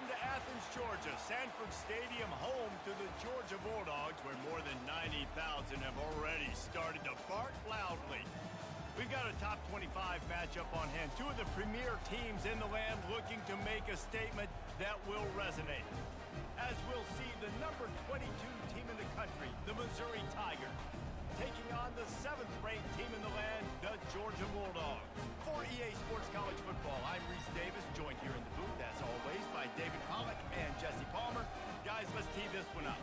Welcome to Athens, Georgia, Sanford Stadium, home to the Georgia Bulldogs, where more than 90,000 have already started to bark loudly. We've got a top 25 matchup on hand. Two of the premier teams in the land looking to make a statement that will resonate. As we'll see the number 22 team in the country, the Missouri Tigers, taking on the 7th-ranked team in the land, the Georgia Bulldogs. For EA Sports College Football, I'm Reese Davis, joined here in the booth, as always, by David Pollack and Jesse Palmer. Guys, let's tee this one up.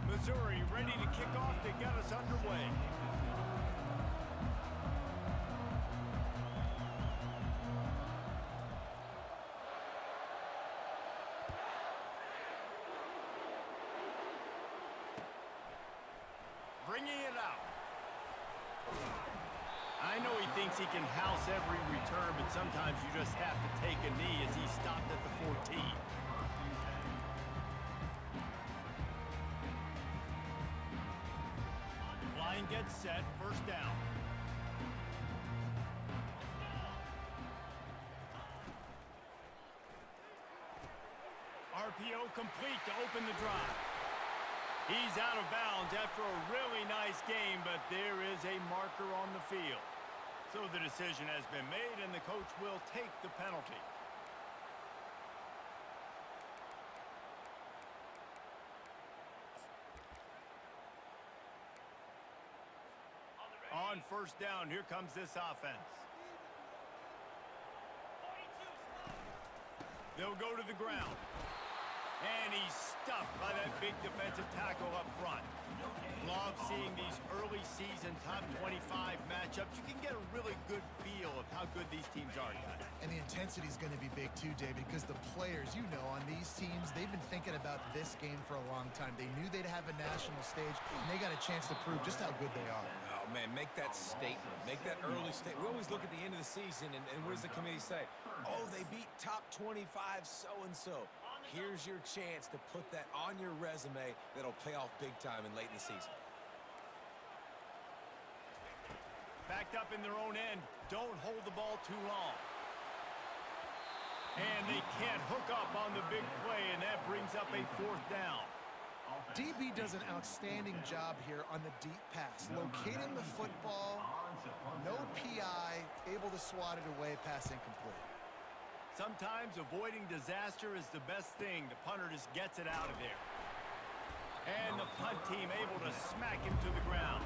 Missouri ready to kick off to get us underway. Bringing it out. I know he thinks he can house every return, but sometimes you just have to take a knee as he stopped at the 14. Line gets set, first down. RPO complete to open the drive. He's out of bounds after a really nice game, but there is a marker on the field. So the decision has been made, and the coach will take the penalty. On first down, here comes this offense. They'll go to the ground. And he's stuffed by that big defensive tackle up front. Love seeing these early season top 25 matchups. You can get a really good feel of how good these teams are, guys. And the intensity is going to be big too, David, because the players, you know, on these teams, they've been thinking about this game for a long time. They knew they'd have a national stage, and they got a chance to prove just how good they are. Oh, man, make that statement. Make that early statement. We always look at the end of the season, and what does the committee say? Oh, they beat top 25 so-and-so. Here's your chance to put that on your resume that'll pay off big time and late in the season. Backed up in their own end. Don't hold the ball too long. And they can't hook up on the big play, and that brings up a fourth down. DB does an outstanding job here on the deep pass, locating the football, no PI, able to swat it away, pass incomplete. Sometimes avoiding disaster is the best thing. The punter just gets it out of there. And the punt team able to smack him to the ground.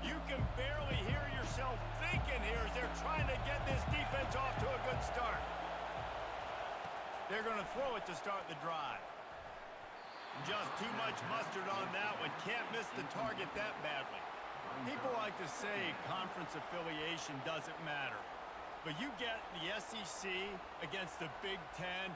You can barely hear yourself thinking here as they're trying to get this defense off to a good start. They're going to throw it to start the drive. Just too much mustard on that one. Can't miss the target that badly. People like to say conference affiliation doesn't matter. But you get the SEC against the Big Ten,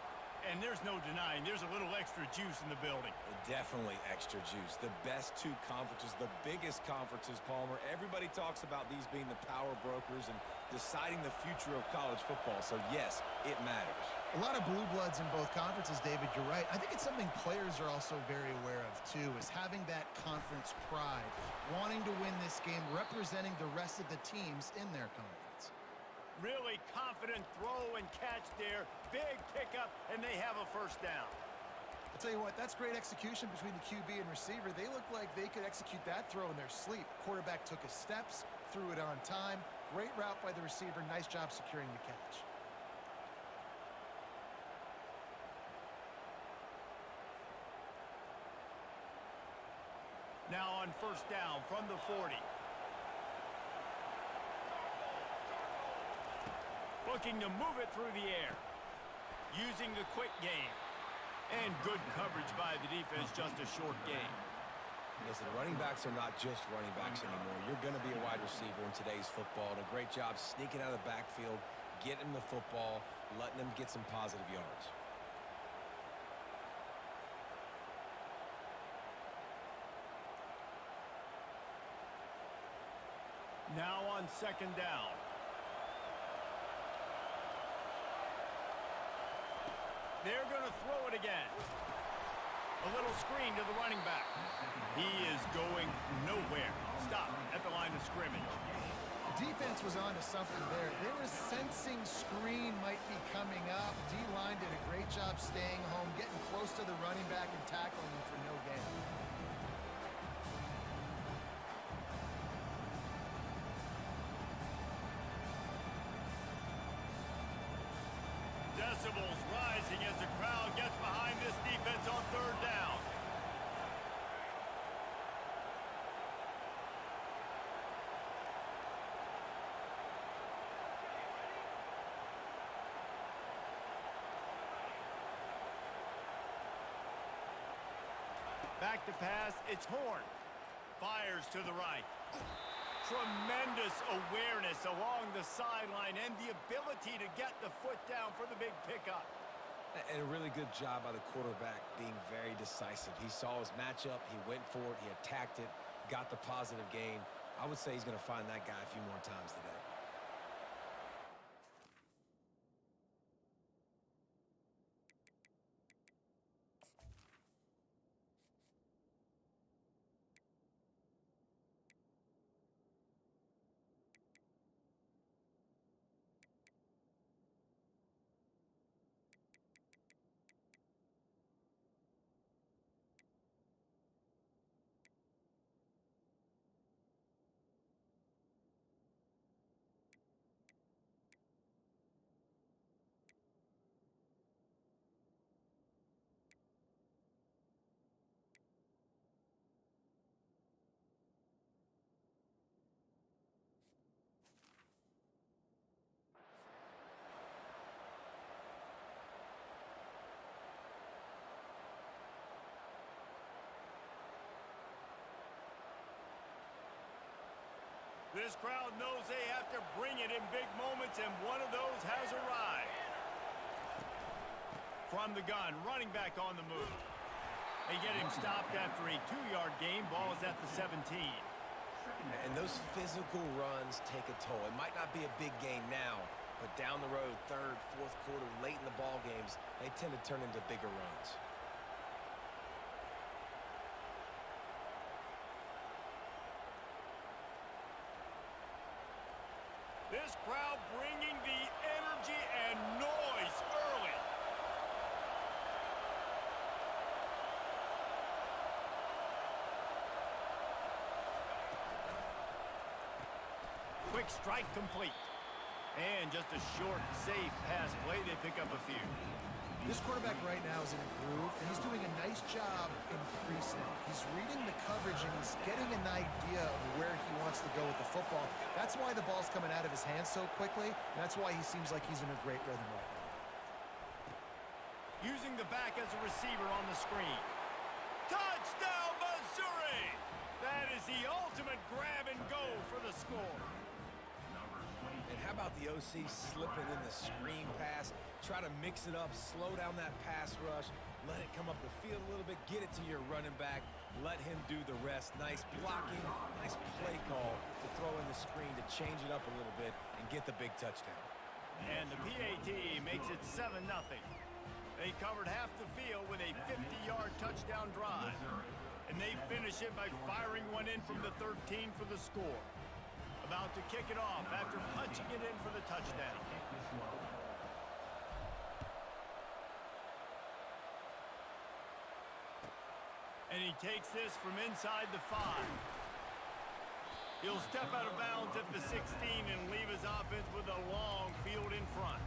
and there's no denying there's a little extra juice in the building. Definitely extra juice. The best two conferences, the biggest conferences, Palmer. Everybody talks about these being the power brokers and deciding the future of college football. So, yes, it matters. A lot of blue bloods in both conferences, David, you're right. I think it's something players are also very aware of, too, is having that conference pride, wanting to win this game, representing the rest of the teams in their conference. Really confident throw and catch there. Big pickup, and they have a first down. I'll tell you what, that's great execution between the QB and receiver. They look like they could execute that throw in their sleep. Quarterback took his steps, threw it on time. Great route by the receiver. Nice job securing the catch. Now on first down from the 40. Looking to move it through the air. using the quick game. And good coverage by the defense, just a short game. Listen, running backs are not just running backs anymore. You're going to be a wide receiver in today's football. And a great job sneaking out of the backfield, getting the football, letting them get some positive yards. Now on second down. They're going to throw it again. A little screen to the running back. He is going nowhere. Stop at the line of scrimmage. Defense was on to something there. They were sensing screen might be coming up. D-line did a great job staying home, getting close to the running back and tackling him for no gain. Decibels rising as the crowd gets behind this defense on third down. Back to pass, it's Horn. Fires to the right. Tremendous awareness along the sideline and the ability to get the foot down for the big pickup. And a really good job by the quarterback being very decisive. He saw his matchup, he went for it, he attacked it, got the positive gain. I would say he's going to find that guy a few more times today. This crowd knows they have to bring it in big moments, and one of those has arrived. From the gun, running back on the move. They get him stopped after a 2-yard gain. Ball is at the 17. And those physical runs take a toll. It might not be a big gain now, but down the road, third, fourth quarter, late in the ball games, they tend to turn into bigger runs. This crowd bringing the energy and noise early. Quick strike complete. And just a short, safe pass play. They pick up a few. This quarterback right now is in a groove, and he's doing a nice job in pre-snap. He's reading the coverage, and he's getting an idea of where he wants to go with the football. That's why the ball's coming out of his hands so quickly, and that's why he seems like he's in a great rhythm right now. Using the back as a receiver on the screen. Touchdown, Missouri! That is the ultimate grab and go for the score. And how about the OC slipping in the screen pass? Try to mix it up, slow down that pass rush, let it come up the field a little bit, get it to your running back, let him do the rest. Nice blocking, nice play call to throw in the screen to change it up a little bit and get the big touchdown. And the PAT makes it 7-0. They covered half the field with a 50-yard touchdown drive. And they finish it by firing one in from the 13 for the score. About to kick it off after punching it in for the touchdown. And he takes this from inside the 5. He'll step out of bounds at the 16 and leave his offense with a long field in front.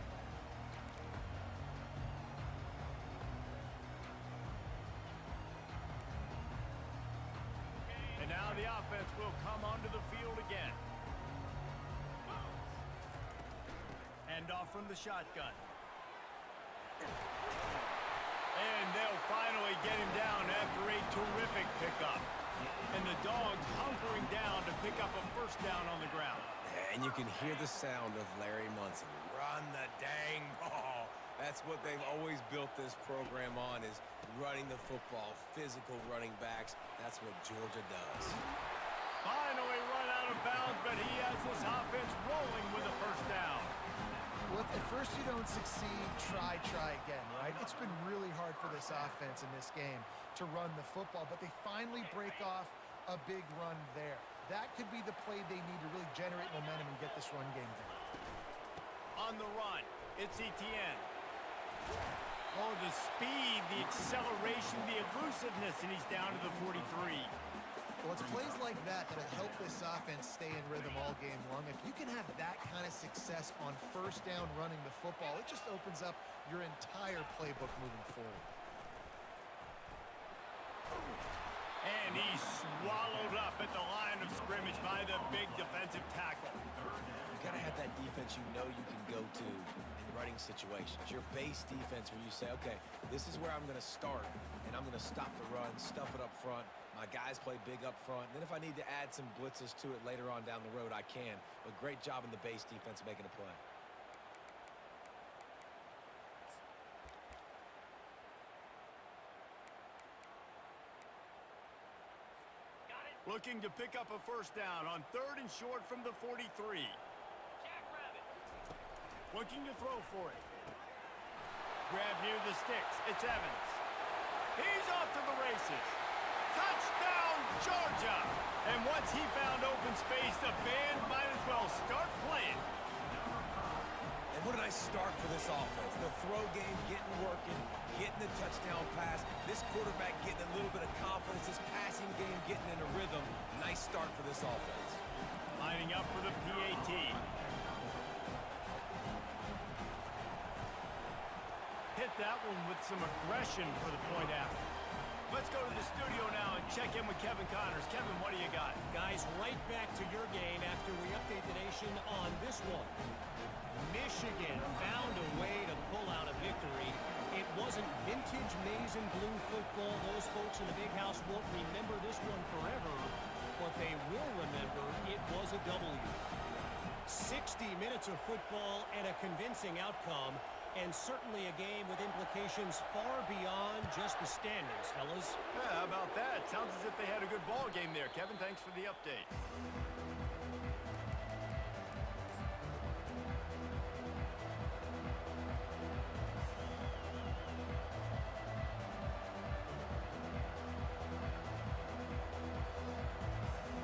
And now the offense will come onto the field again. Hand off from the shotgun. And they'll finally get him down after a terrific pickup. And the Dogs hunkering down to pick up a first down on the ground. And you can hear the sound of Larry Munson. Run the dang ball. That's what they've always built this program on, is running the football, physical running backs. That's what Georgia does. Finally run out of bounds, but he has this offense rolling with a first down. Well, if at first you don't succeed, try again, right? It's been really hard for this offense in this game to run the football, but they finally break off a big run there. That could be the play they need to really generate momentum and get this run game going. On the run, it's Etienne. Oh, the speed, the acceleration, the elusiveness, and he's down to the 43. Well, it's plays like that that'll help this offense stay in rhythm all game long. If you can have that kind of success on first down running the football, it just opens up your entire playbook moving forward. And he's swallowed up at the line of scrimmage by the big defensive tackle. You got to have that defense you know you can go to in running situations. Your base defense where you say, okay, this is where I'm going to start, and I'm going to stop the run, stuff it up front. My guys play big up front. And then if I need to add some blitzes to it later on down the road, I can. But great job in the base defense making a play. Looking to pick up a first down on 3rd and short from the 43. Looking to throw for it. Grab near the sticks. It's Evans. He's off to the races. Touchdown, Georgia! And once he found open space, the band might as well start playing. And what a nice start for this offense. The throw game getting working, getting the touchdown pass. This quarterback getting a little bit of confidence. This passing game getting in a rhythm. Nice start for this offense. Lining up for the PAT. Hit that one with some aggression for the point after. Let's go to the studio now and check in with Kevin Connors. Kevin, what do you got? Guys, right back to your game after we update the nation on this one. Michigan found a way to pull out a victory. It wasn't vintage maize and blue football. Those folks in the big house won't remember this one forever, but they will remember it was a W. 60 minutes of football and a convincing outcome. And certainly a game with implications far beyond just the standings, fellas. Yeah, how about that? Sounds as if they had a good ball game there. Kevin, thanks for the update.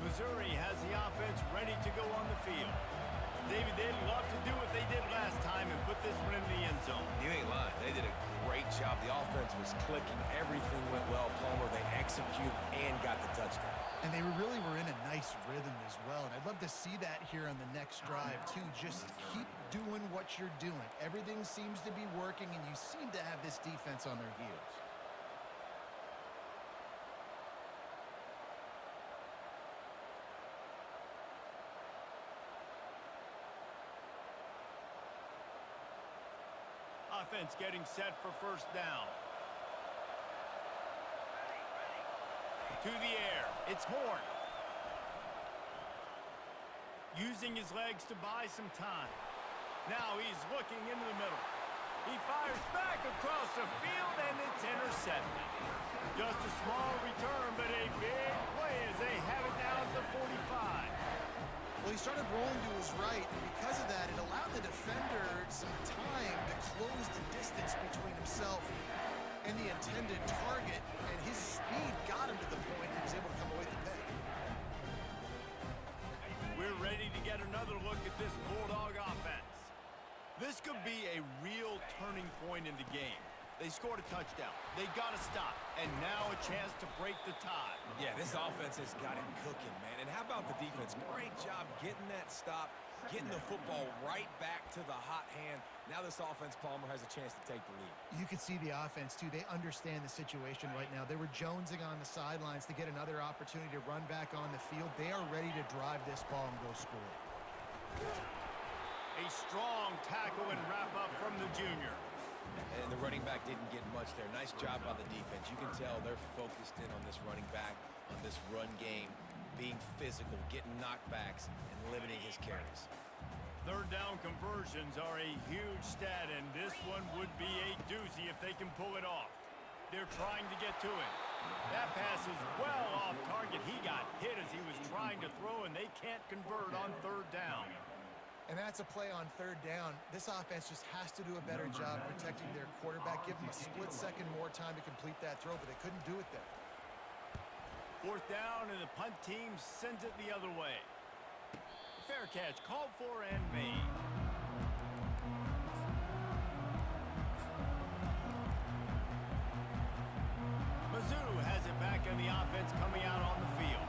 Missouri has the offense ready to go on the field. David, they'd love to do what they did last time and put this one in the end zone. You ain't lying. They did a great job. The offense was clicking. Everything went well. Palmer, they executed and got the touchdown. And they really were in a nice rhythm as well. And I'd love to see that here on the next drive, too. Just keep doing what you're doing. Everything seems to be working, and you seem to have this defense on their heels. Offense getting set for first down. To the air. It's Horn. Using his legs to buy some time. Now he's looking into the middle. He fires back across the field, and it's intercepted. Just a small return, but a big play as they have it now at the 45. Well, he started rolling to his right, and because of that, it allowed the defender some time to close the distance between himself and the intended target, and his speed got him to the point he was able to come away with the pick. We're ready to get another look at this Bulldog offense. This could be a real turning point in the game. They scored a touchdown. They got to stop. And now a chance to break the tie. Yeah, this offense has got it cooking, man. And how about the defense? Great job getting that stop, getting the football right back to the hot hand. Now this offense, Palmer, has a chance to take the lead. You can see the offense, too. They understand the situation right now. They were jonesing on the sidelines to get another opportunity to run back on the field. They are ready to drive this ball and go score. A strong tackle and wrap up from the junior. And the running back didn't get much there. Nice job by the defense. You can tell they're focused in on this running back, on this run game, being physical, getting knockbacks, and limiting his carries. Third down conversions are a huge stat, and this one would be a doozy if they can pull it off. They're trying to get to him. That pass is well off target. He got hit as he was trying to throw, and they can't convert on third down. And that's a play on third down. This offense just has to do a better job protecting their quarterback. Give them a split second more time to complete that throw, but they couldn't do it there. Fourth down, and the punt team sends it the other way. Fair catch, called for and made. Mizzou has it back in the offense coming out on the field.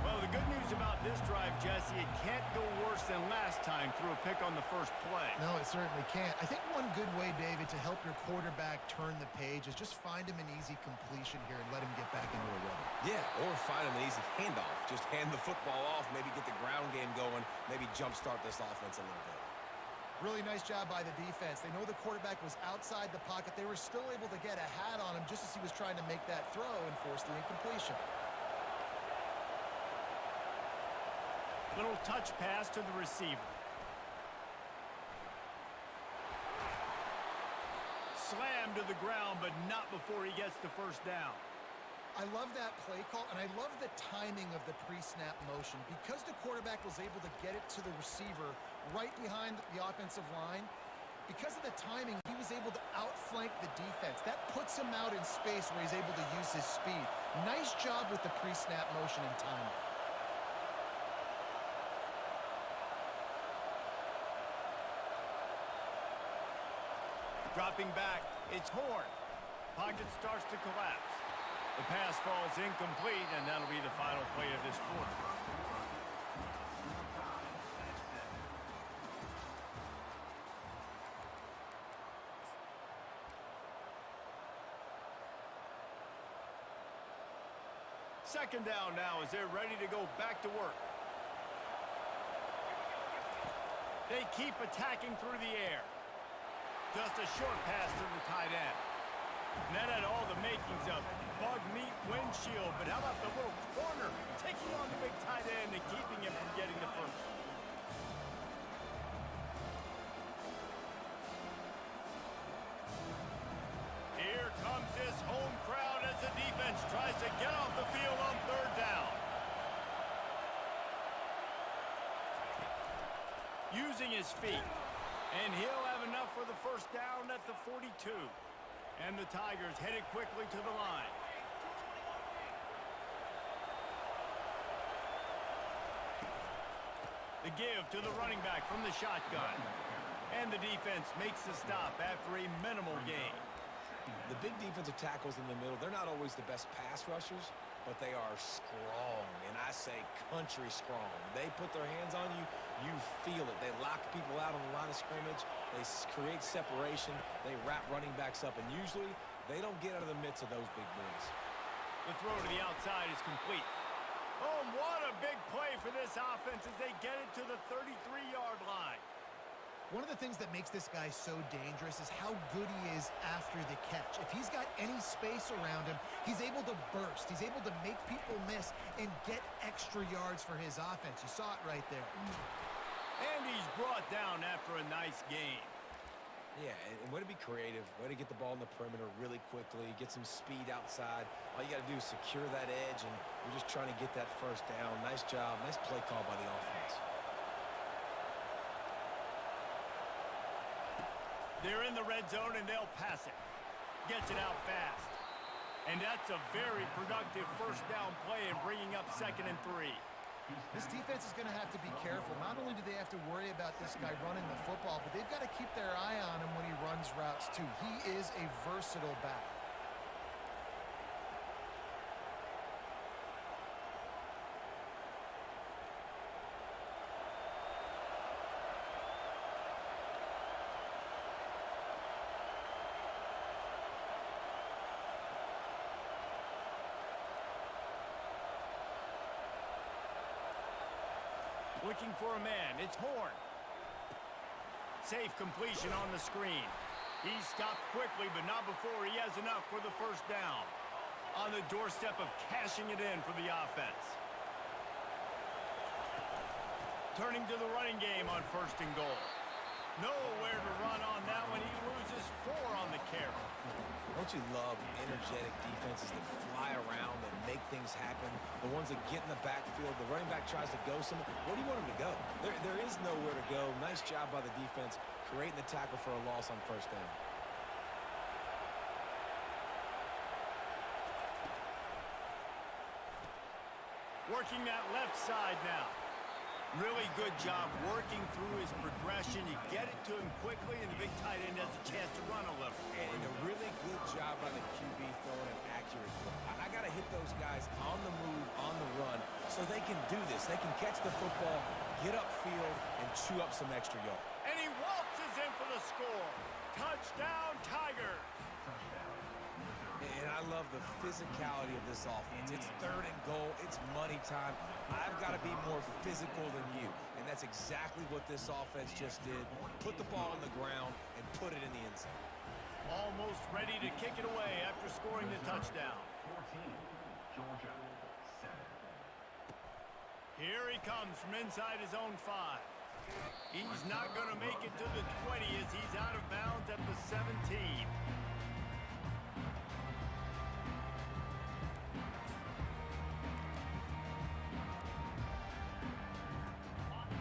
Well, the good news about this drive, Jesse, it can't go worse than last time through a pick on the first play. No, it certainly can't. I think one good way, David, to help your quarterback turn the page is just find him an easy completion here and let him get back into a rhythm. Yeah, or find him an easy handoff. Just hand the football off, maybe get the ground game going, maybe jumpstart this offense a little bit. Really nice job by the defense. They know the quarterback was outside the pocket. They were still able to get a hat on him just as he was trying to make that throw and force the incompletion. Little touch pass to the receiver. Slam to the ground, but not before he gets the first down. I love that play call, and I love the timing of the pre-snap motion. Because the quarterback was able to get it to the receiver right behind the offensive line, because of the timing, he was able to outflank the defense. That puts him out in space where he's able to use his speed. Nice job with the pre-snap motion and timing. Dropping back, it's Horn. Pocket starts to collapse. The pass falls incomplete, and that'll be the final play of this quarter. Second down now as they're ready to go back to work. They keep attacking through the air. Just a short pass to the tight end. And that had all the makings of bug meat windshield, but how about the little corner taking on the big tight end and keeping him from getting the first? Here comes this home crowd as the defense tries to get off the field on third down. Using his feet. And he'll have enough for the first down at the 42. And the Tigers headed quickly to the line. The give to the running back from the shotgun. And the defense makes the stop after a minimal gain. The big defensive tackles in the middle, they're not always the best pass rushers, but they are strong, and I say country strong. They put their hands on you, you feel it. They lock people out on the line of scrimmage. They create separation. They wrap running backs up, and usually they don't get out of the midst of those big boys. The throw to the outside is complete. Oh, what a big play for this offense as they get it to the 33-yard line. One of the things that makes this guy so dangerous is how good he is after the catch. If he's got any space around him, he's able to burst. He's able to make people miss and get extra yards for his offense. You saw it right there. And he's brought down after a nice gain. Yeah, and way to be creative, way to get the ball in the perimeter really quickly, get some speed outside. All you got to do is secure that edge, and you're just trying to get that first down. Nice job, nice play call by the offense. They're in the red zone, and they'll pass it. Gets it out fast. And that's a very productive first down play in bringing up 2nd and 3. This defense is going to have to be careful. Not only do they have to worry about this guy running the football, but they've got to keep their eye on him when he runs routes, too. He is a versatile back. Looking for a man. It's Horn. Safe completion on the screen. He stopped quickly, but not before he has enough for the first down. On the doorstep of cashing it in for the offense. Turning to the running game on 1st and goal. Nowhere to run on that one. He loses 4 on the carry. Don't you love energetic defenses that fly around and make things happen? The ones that get in the backfield, the running back tries to go somewhere. Where do you want him to go? There is nowhere to go. Nice job by the defense creating the tackle for a loss on 1st down. Working that left side now. Really good job working through his progression. You get it to him quickly, and the big tight end has a chance to run a little. And a really good job by the QB throwing an accurate throw. I got to hit those guys on the move, on the run, so they can do this. They can catch the football, get upfield, and chew up some extra yards. And he waltzes in for the score. Touchdown, Tigers. And I love the physicality of this offense. It's 3rd and goal. It's money time. I've got to be more physical than you. And that's exactly what this offense just did. Put the ball on the ground and put it in the end zone. Almost ready to kick it away after scoring the touchdown. 14, Georgia, 7. Here he comes from inside his own 5. He's not going to make it to the 20 as he's out of bounds at the 17.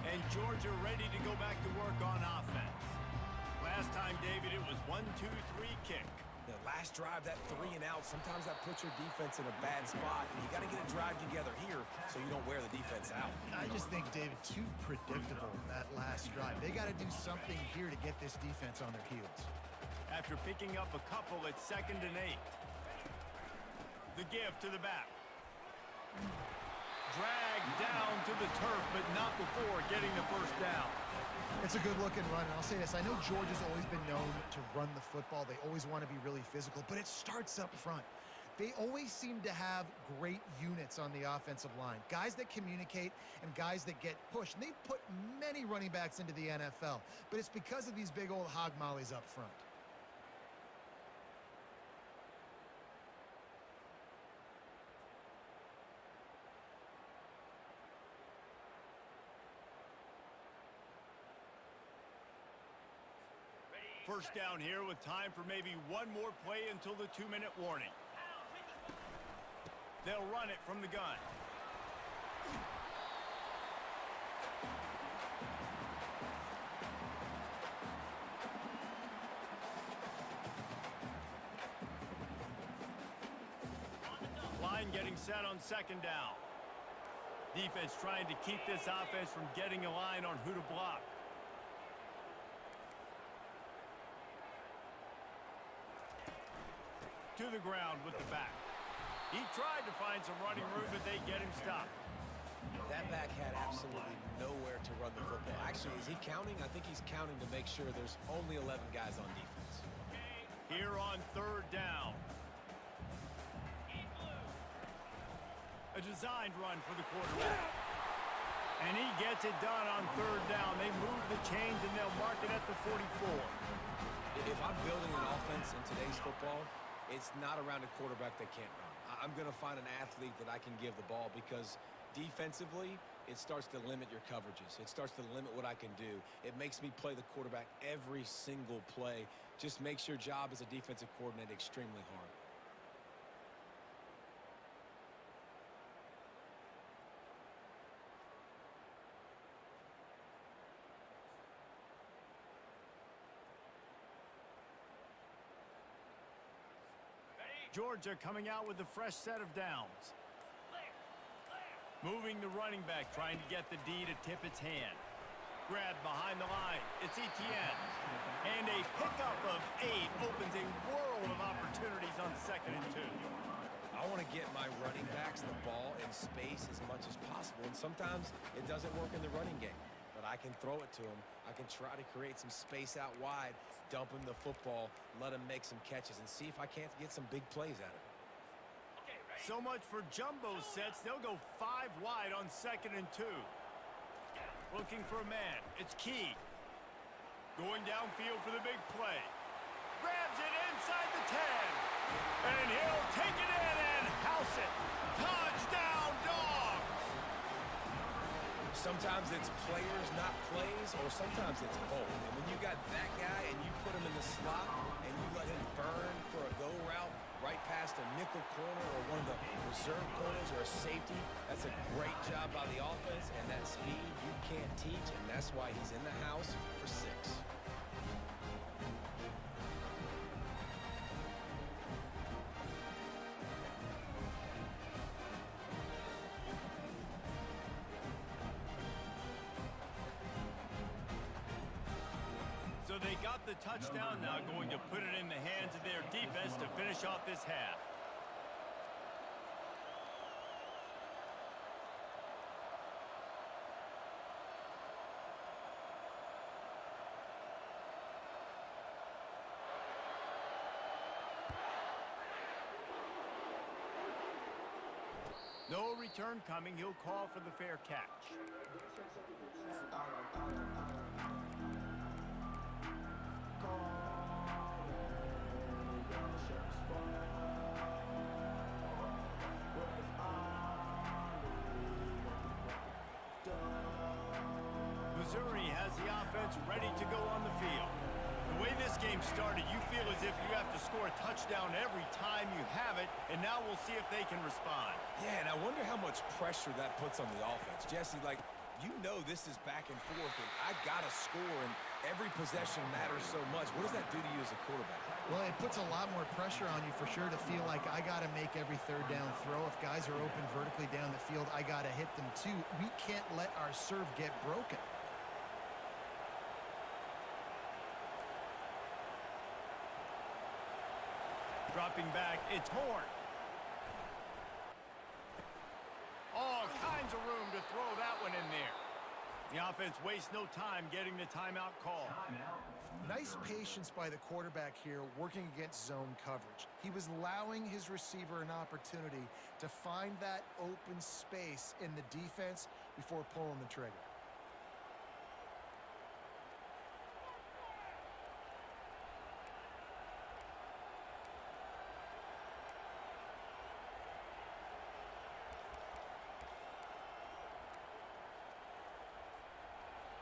And Georgia ready to go back to work on offense. Last time, David, it was 1-2-3 kick. The last drive, that 3 and out, sometimes that puts your defense in a bad spot, and you got to get a drive together here so you don't wear the defense out. I just think, David, too predictable, that last drive. They got to do something here to get this defense on their heels. After picking up a couple at 2nd and 8. The give to the back. Dragged down to the turf, but not before getting the first down. It's a good-looking run, and I'll say this. I know Georgia's always been known to run the football. They always want to be really physical, but it starts up front. They always seem to have great units on the offensive line, guys that communicate and guys that get pushed. And they've put many running backs into the NFL, but it's because of these big old hog mollies up front. First down here with time for maybe one more play until the 2-minute warning. They'll run it from the gun. Line getting set on 2nd down. Defense trying to keep this offense from getting a line on who to block. To the ground with the back. He tried to find some running room, but they get him stopped. That back had absolutely nowhere to run the football. Actually, is he counting? I think he's counting to make sure there's only 11 guys on defense. Here on 3rd down. A designed run for the quarterback. And he gets it done on 3rd down. They move the chains, and they'll mark it at the 44. If I'm building an offense in today's football, it's not around a quarterback that can't run. I'm going to find an athlete that I can give the ball because defensively, it starts to limit your coverages. It starts to limit what I can do. It makes me play the quarterback every single play. Just makes your job as a defensive coordinator extremely hard. Georgia coming out with a fresh set of downs. Moving the running back, trying to get the D to tip its hand. Grab behind the line. It's Etienne. And a pickup of 8 opens a world of opportunities on 2nd and 2. I want to get my running backs the ball in space as much as possible. And sometimes it doesn't work in the running game. But I can throw it to him. I can try to create some space out wide, dump him the football, let him make some catches, and see if I can't get some big plays out of it. So much for jumbo sets. They'll go 5 wide on 2nd and 2. Looking for a man. It's Key. Going downfield for the big play. Grabs it inside the 10. And he'll take it in and house it. Touchdown, Dogs! Sometimes it's players, not plays, or sometimes it's both. And when you got that guy and you put him in the slot and you let him burn for a go route right past a nickel corner or one of the reserve corners or a safety, that's a great job by the offense, and that speed you can't teach, and that's why he's in the house for 6. So they got the touchdown, now going to put it in the hands of their defense to finish off this half. No return coming. He'll call for the fair catch. Missouri has the offense ready to go on the field. The way this game started, you feel as if you have to score a touchdown every time you have it, and now we'll see if they can respond. Yeah, and I wonder how much pressure that puts on the offense. Jesse, like, you know this is back and forth, and I got to score, and every possession matters so much. What does that do to you as a quarterback? Well, it puts a lot more pressure on you for sure to feel like I got to make every third down throw. If guys are open vertically down the field, I got to hit them too. We can't let our serve get broken. Dropping back, it's Horn. All kinds of room to throw that one in there. The offense wastes no time getting the timeout call. Nice patience by the quarterback here working against zone coverage. He was allowing his receiver an opportunity to find that open space in the defense before pulling the trigger.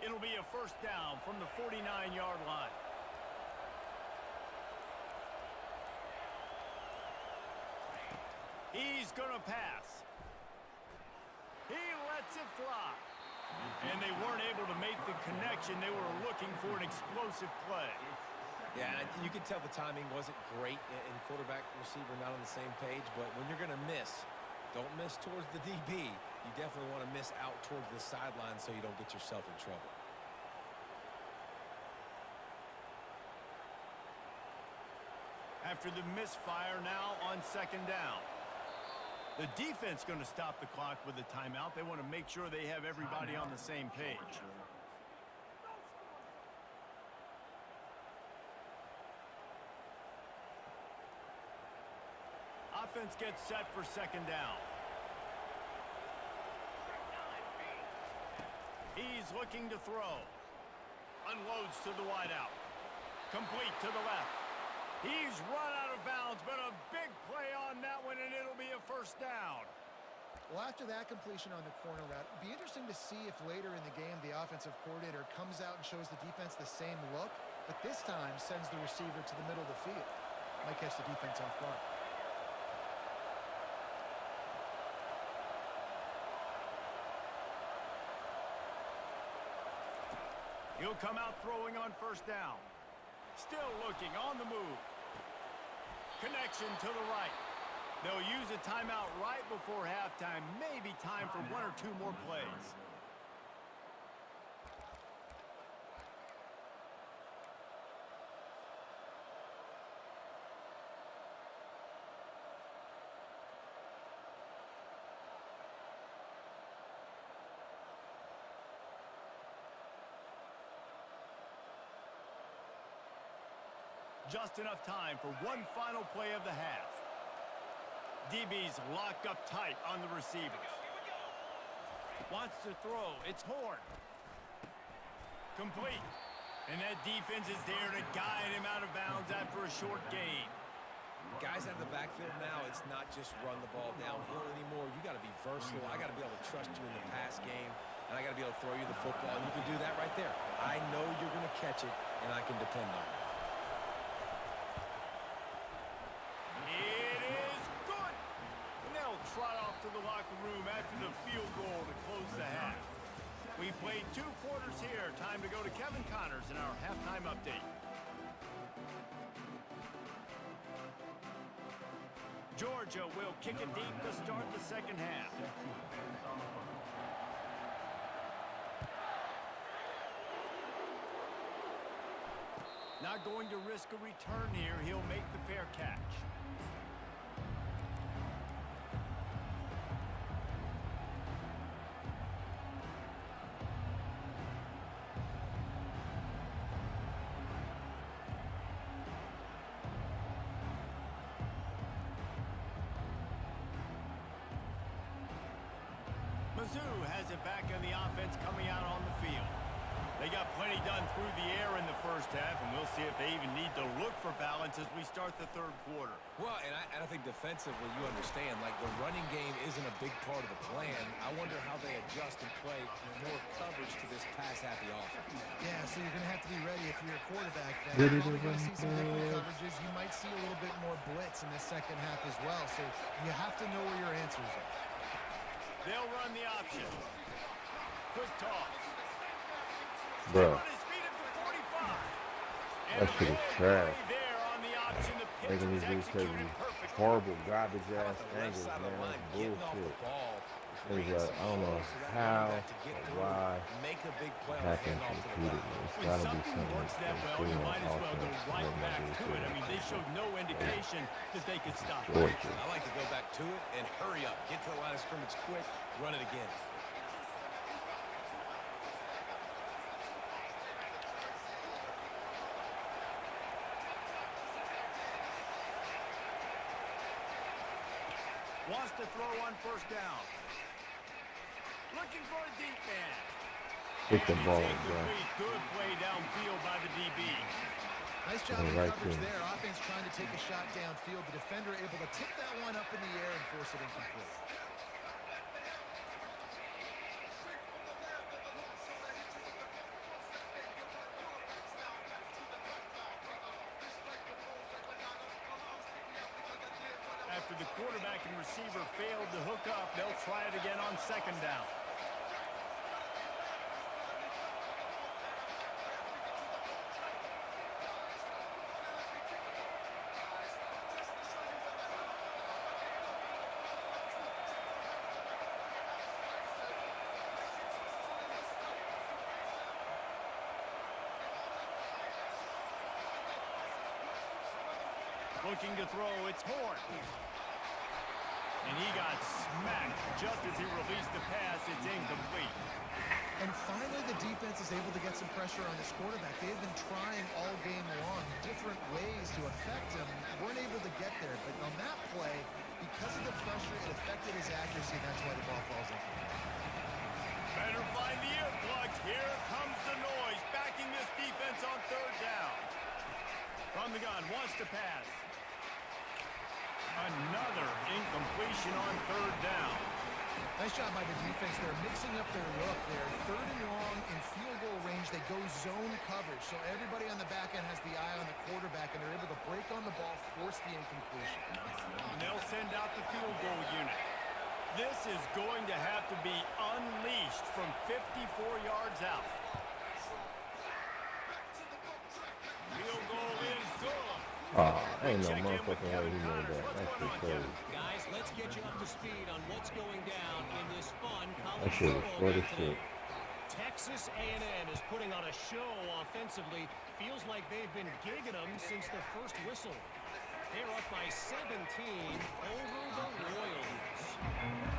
It'll be a first down from the 49-yard line. He's going to pass. He lets it fly. And they weren't able to make the connection. They were looking for an explosive play. Yeah, you can tell the timing wasn't great in quarterback receiver not on the same page, but when you're going to miss, don't miss towards the DB. You definitely want to miss out towards the sideline so you don't get yourself in trouble. After the misfire, now on second down. The defense going to stop the clock with a timeout. They want to make sure they have everybody on the same page. Offense gets set for second down. He's looking to throw. Unloads to the wideout. Complete to the left. He's run out of bounds, but a big play on that one, and it'll be a first down. Well, after that completion on the corner route, it'd be interesting to see if later in the game the offensive coordinator comes out and shows the defense the same look, but this time sends the receiver to the middle of the field. Might catch the defense off guard. He'll come out throwing on first down. Still looking on the move. Connection to the right. They'll use a timeout right before halftime. Maybe time for one or two more plays. Just enough time for one final play of the half. DB's locked up tight on the receivers. Wants to throw. It's Horn. Complete. And that defense is there to guide him out of bounds after a short gain. Guys out of the backfield now, it's not just run the ball downhill anymore. You got to be versatile. I got to be able to trust you in the pass game, and I got to be able to throw you the football. And you can do that right there. I know you're going to catch it, and I can depend on it. It is good. And they'll trot off to the locker room after the field goal to close the half. We've played 2 quarters here. Time to go to Kevin Connors in our halftime update. Georgia will kick it deep to start the second half. Not going to risk a return here. He'll make the fair catch. Mizzou has it back on the offense coming out on the field. They got plenty done through the air in the first half, and we'll see if they even need to look for balance as we start the third quarter. Well, and I think defensively, you understand, like the running game isn't a big part of the plan. I wonder how they adjust and play more coverage to this pass-happy offense. Yeah, so you're going to have to be ready if you're a quarterback. Then you're going to see some different coverages. You might see a little bit more blitz in the second half as well, so you have to know where your answers are. They'll run the option. Quick toss. Bro, On his feet at the 45. And that shit is a trash. play there on the option. The pitch Making was these dudes take executed these perfectly. horrible garbage How ass about the left angles, side of the man. line, That's getting off the bullshit. ball. Things that I don't know how or why Make a big play on the happens handoff to the repeatedly. left. It's When gotta be something something works that that's well, doing you on might as well go offense. right What am I back doing to to it. I mean, they showed no indication that they could stop it. Torture. I like to go back to it and hurry up. Get to the line of scrimmage quick. Run it again. Wants to throw on first down. Looking for a deep man. Kick the And ball, it's bro. incomplete. Good play downfield by the DB. Nice job in Right coverage there. there. Offense trying to take a shot downfield. The defender able to tip that one up in the air and force it incomplete. After the quarterback and receiver failed to hook up, they'll try it again on second down. Looking to throw, it's Horn. And he got smacked just as he released the pass. It's incomplete. And finally, the defense is able to get some pressure on this quarterback. They've been trying all game long different ways to affect him. Weren't able to get there, but on that play, because of the pressure, it affected his accuracy, and that's why the ball falls in. Better find the earplugs. Here comes the noise, backing this defense on third down. From the gun, wants to pass. Another incompletion on third down. Nice job by the defense. They're mixing up their look there. Third and long in field goal range. They go zone coverage. So everybody on the back end has the eye on the quarterback, and they're able to break on the ball, force the incompletion. And they'll send out the field goal unit. This is going to have to be unleashed from 54 yards out. Field goal is good. Ain't no motherfucking way he made that. That's just crazy. Guys, let's get you up to speed on what's going down in this fun That college shit was football good game as today. shit. Texas A&M is putting on a show offensively. Feels like they've been gigging them since the first whistle. They're up by 17 over the Royals.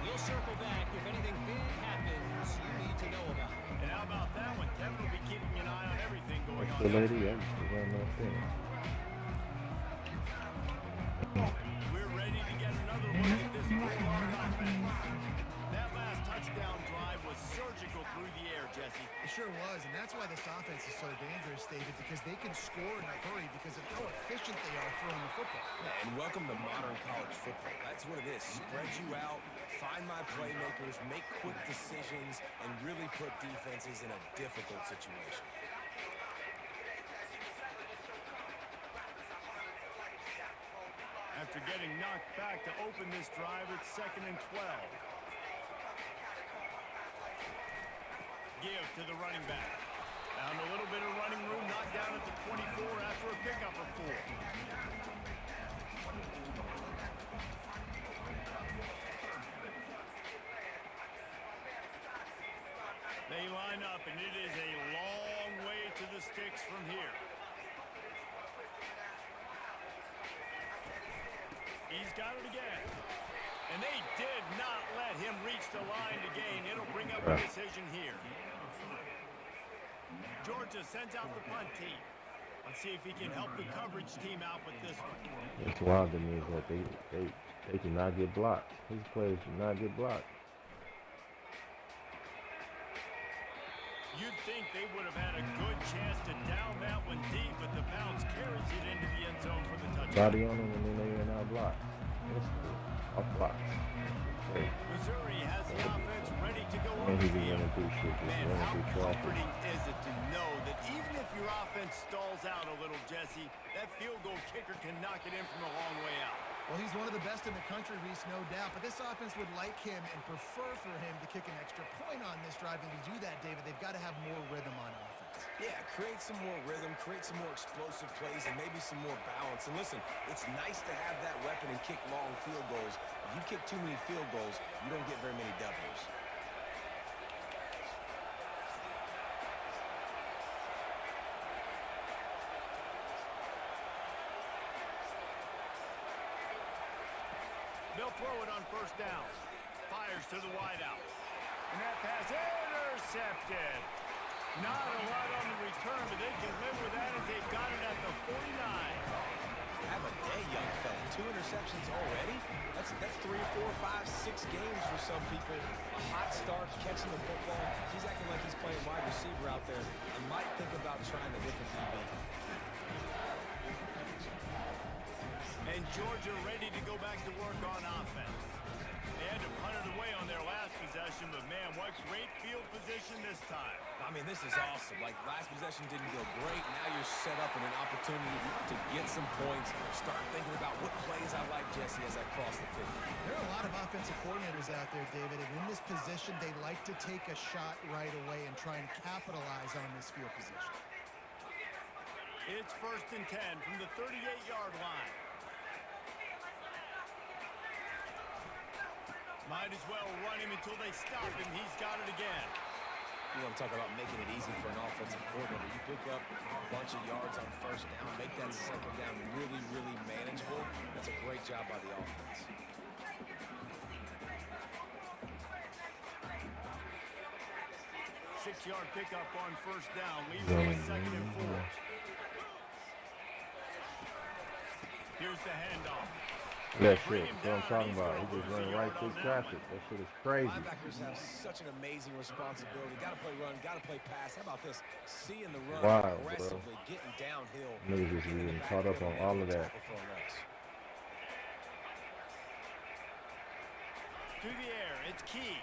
We'll circle back if anything big happens you need to know about. And how about that one? Kevin will be keeping an eye on everything going What's on. the lady? I just ran that thing. We're ready to get another look at this Bulldog offense. That last touchdown drive was surgical through the air, Jesse. Jesse. It sure was, and that's why this offense is so dangerous, David, because they can score in a hurry because of how efficient they are throwing the football. Yeah, and welcome to modern college football. That's what it is. Spread you out, find my playmakers, make quick decisions, and really put defenses in a difficult situation. After getting knocked back to open this drive, it's 2nd and 12. Give to the running back. Found a little bit of running room, knocked down at the 24 after a pickup of 4. They line up, and it is a long way to the sticks from here. He's got it again. And they did not let him reach the line to gain. It'll bring up a decision here. Georgia sends out the punt team. Let's see if he can help the coverage team out with this one. What's wild to me is that they do not get blocked. These players do not get blocked. You'd think they would have had a good chance to down that one deep, but the bounce carries it into the end zone for the touchdown. Body on them and then they are not blocked. Off blocks. Hey. Missouri has the offense ready to go on And the he's field. running through shit. Just Man, running how through traffic. comforting is it to know that even if your offense stalls out a little, Jesse, that field goal kicker can knock it in from a long way out. Well, he's one of the best in the country, Reese, no doubt. But this offense would like him and prefer for him to kick an extra point on this drive. And to do that, David, they've got to have more rhythm on offense. Yeah, create some more rhythm, create some more explosive plays, and maybe some more balance. And listen, it's nice to have that weapon and kick long field goals. If you kick too many field goals, you don't get very many W's. They'll throw it on 1st down. Fires to the wideout. And that pass intercepted. Not a lot on the return, but they can live with that as they got it at the 49. Have a day, young fella. 2 interceptions already? That's 3, 4, 5, 6 games for some people. A hot start, catching the football. He's acting like he's playing wide receiver out there. I might think about trying a different DB. And Georgia ready to go back to work on offense. They had to punt it away on their last possession, but man, what great field position this time. I mean, this is awesome. Like, last possession didn't go great. Now you're set up in an opportunity to get some points. Start thinking about what plays I like, Jesse, as I cross the 50. There are a lot of offensive coordinators out there, David, and in this position, they like to take a shot right away and try and capitalize on this field position. It's 1st and 10 from the 38-yard line. Might as well run him until they stop him. He's got it again. You want to talk about making it easy for an offensive coordinator. You pick up a bunch of yards on 1st down, make that 2nd down really, really manageable. That's a great job by the offense. Six-yard pickup on 1st down. Leaves them with 2nd and 4. Here's the handoff. That shit, that's what I'm talking about. He just ran right through traffic. That shit is crazy. Linebackers have such an amazing responsibility. Got to play run, got to play pass. How about this? Seeing the run Wow, aggressively, getting downhill. Niggas just getting caught up on all of that. Through the air, it's Key.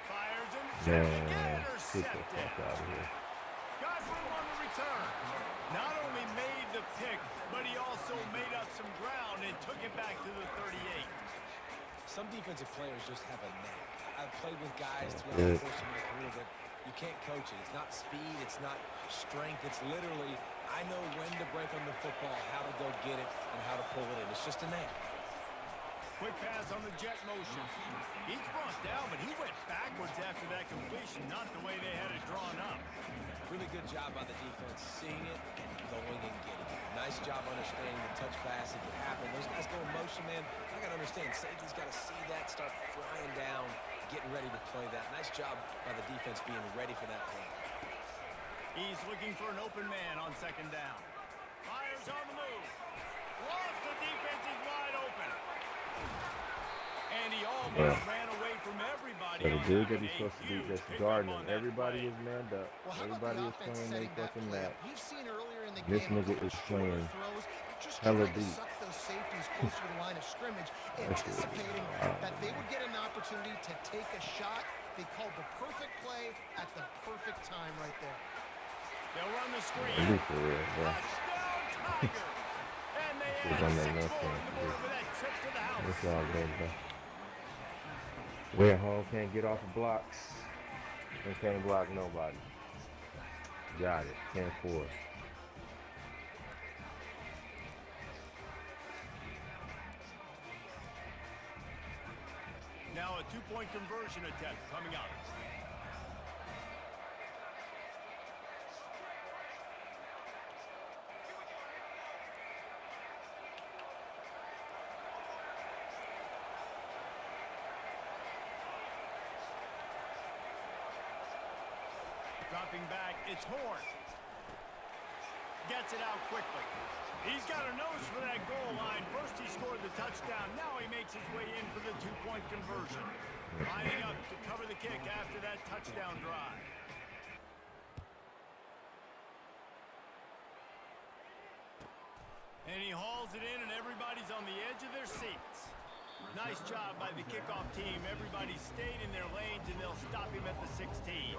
Fires and Man, intercepted. get the fuck out of here. Got room on the return. Not only made the pick, but he also made up some ground and took it back to the 38. Some defensive players just have a knack. I've played with guys throughout the course of my career that you can't coach it. It's not speed, it's not strength. It's literally, I know when to break on the football, how to go get it, and how to pull it in. It's just a knack. Quick pass on the jet motion. He's brought down, but he went backwards after that completion, not the way they had it drawn up. Really good job by the defense, seeing it and going and getting it. Nice job understanding the touch pass. It can happen. Those guys go in motion, man. I got to understand, safety's got to see that, start flying down, getting ready to play that. Nice job by the defense being ready for that play. He's looking for an open man on 2nd down. Fires on the move. Lost, the defense is wide open. And he Yeah. almost ran away from everybody So the on dude that that one. he's A supposed to be huge just pickup guarding on him, that everybody play. is manned up. Well, how about Everybody the is offense playing their setting that fucking play up? match. We've seen earlier in the This game a nigga couple is shorter playing throws, just hella trying to deep. suck those safeties closer to the line of scrimmage, That shit is anticipating wild. that they would get an opportunity to take a shot. They called the perfect play at the perfect time right there. They'll run the At screen. least for real, bro. Touchdown, Tigers! And they Shit add don't make 6 no more on sense, the dude. board with that trip to the house. It's all good, bro. Where Hall can't get off of blocks and can't block nobody. Got it. Can't afford. Now a 2-point conversion attempt coming up. Dropping back, it's Horn. Gets it out quickly. He's got a nose for that goal line. First he scored the touchdown. Now he makes his way in for the 2-point conversion. Lining up to cover the kick after that touchdown drive. And he hauls it in, and everybody's on the edge of their seats. Nice job by the kickoff team. Everybody stayed in their lanes, and they'll stop him at the 16.